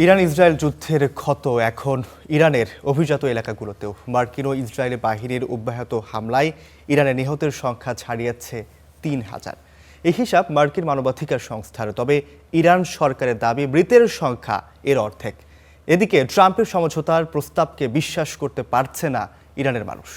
Iran Israel যুদ্ধের ক্ষত এখন ইরানের অভিজাত এলাকাগুলোতেও। মার্কিন ও ইসরায়েলি বাহিনীর অব্যাহত হামলায় ইরানের নিহতের সংখ্যা ছাড়িয়েছে ৩,০০০। এই হিসাব মার্কিন মানবাধিকার সংস্থার। তবে ইরান সরকারের দাবি মৃতের সংখ্যা এর অর্ধেক। এদিকে ট্রাম্পের সমঝোতার প্রস্তাবকে বিশ্বাস করতে পারছে না ইরানের মানুষ।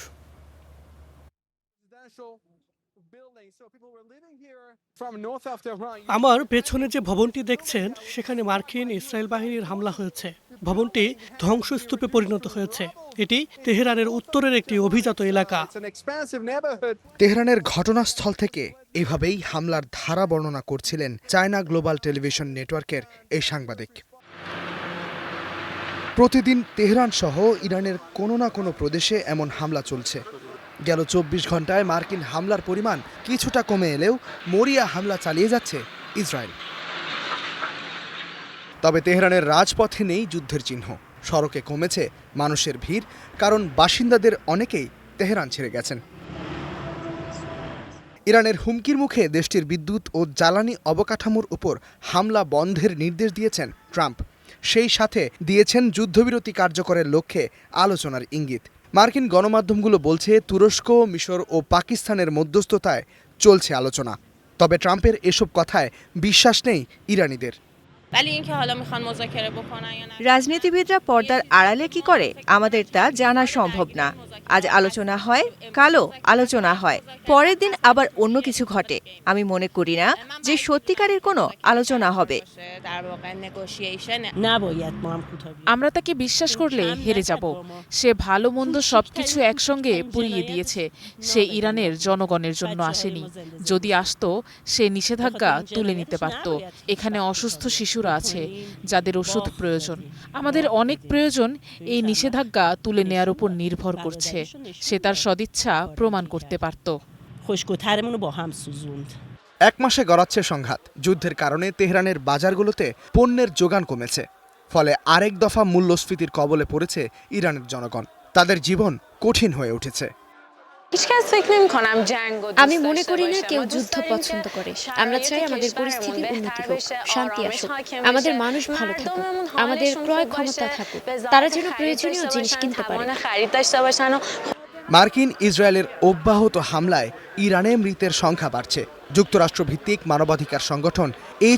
আমার পেছনে যে ভবনটি দেখছেন সেখানে মার্কিন ইসরায়েল বাহিনীর হামলা হয়েছে। ভবনটি ধ্বংসস্তূপে পরিণত হয়েছে। এটি তেহরানের উত্তরের একটি অভিজাত এলাকা। তেহরানের ঘটনাস্থল থেকে এভাবেই হামলার ধারা বর্ণনা করছিলেন চায়না গ্লোবাল টেলিভিশন নেটওয়ার্কের এই সাংবাদিক। প্রতিদিন তেহরান সহ ইরানের কোনো না কোনো প্রদেশে এমন হামলা চলছে। গেল ২৪ ঘন্টায় মার্কিন হামলার পরিমাণ কিছুটা কমে এলেও মরিয়া হামলা চালিয়ে যাচ্ছে ইসরায়েল। তবে তেহরানের রাজপথে নেই যুদ্ধের চিহ্ন। সড়কে কমেছে মানুষের ভিড়, কারণ বাসিন্দাদের অনেকেই তেহরান ছেড়ে গেছেন। ইরানের হুমকির মুখে দেশটির বিদ্যুৎ ও জ্বালানি অবকাঠামোর উপর হামলা বন্ধের নির্দেশ দিয়েছেন ট্রাম্প। সেই সাথে দিয়েছেন যুদ্ধবিরতি কার্যকরের লক্ষ্যে আলোচনার ইঙ্গিত। মার্কিন গণমাধ্যমগুলো বলছে তুরস্ক, মিশর ও পাকিস্তানের মধ্যস্থতায় চলছে আলোচনা। তবে ট্রাম্পের এসব কথায় বিশ্বাস নেই ইরানিদের। রাজনীতিবিদরা পর্দার আড়ালে কি করে আমাদের তা জানা সম্ভব না। আজ আলোচনা হয়, কালও আলোচনা হয়, পরের দিন আবার অন্য কিছু ঘটে। আমি মনে করি না যে সত্যিকারের কোনো আলোচনা হবে। আমরা তাকে বিশ্বাস করলে হেরে যাব। সে ভালো মন্দ সবকিছু একসঙ্গে পুড়িয়ে দিয়েছে। সে ইরানের জনগণের জন্য আসেনি। যদি আসতো, সে নিষেধাজ্ঞা তুলে নিতে পারত। এখানে অসুস্থ শিশুরা আছে যাদের ওষুধ প্রয়োজন। আমাদের অনেক প্রয়োজন এই নিষেধাজ্ঞা তুলে নেয়ার উপর নির্ভর করছে। সে তার সদিচ্ছা প্রমাণ করতে পারত। ১ মাসে গড়াচ্ছে সংঘাত। যুদ্ধের কারণে তেহরানের বাজারগুলোতে পণ্যের যোগান কমেছে। ফলে আরেক দফা মূল্যস্ফীতির কবলে পড়েছে ইরানের জনগণ। তাদের জীবন কঠিন হয়ে উঠেছে। আমি মনে করি না কেউ যুদ্ধ পছন্দ করে। আমরা চাই আমাদের পরিস্থিতি উন্নতি হোক, শান্তি আসুক, আমাদের মানুষ ভালো থাকুক, আমাদের ক্রয় ক্ষমতা থাকুক, তারা যেন প্রয়োজনীয় জিনিস কিনতে পারে। মার্কিন ইসরায়েলের অব্যাহত হামলায় ইরানে মৃতের সংখ্যা বাড়ছে। যুক্তরাষ্ট্রভিত্তিক মানবাধিকার সংগঠন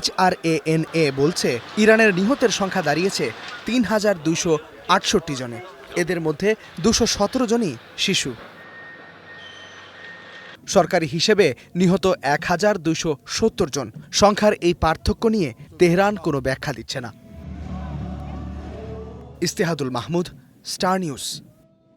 HRANA বলছে ইরানের নিহতের সংখ্যা দাঁড়িয়েছে ৩,২৬৮ জনে। এদের মধ্যে ২১৭ জনই শিশু। সরকারি হিসেবে নিহত ১,২৭০ জন। সংখ্যার এই পার্থক্য নিয়ে তেহরান কোনো ব্যাখ্যা দিচ্ছে না। ইস্তেহাদুল মাহমুদ, স্টার নিউজ।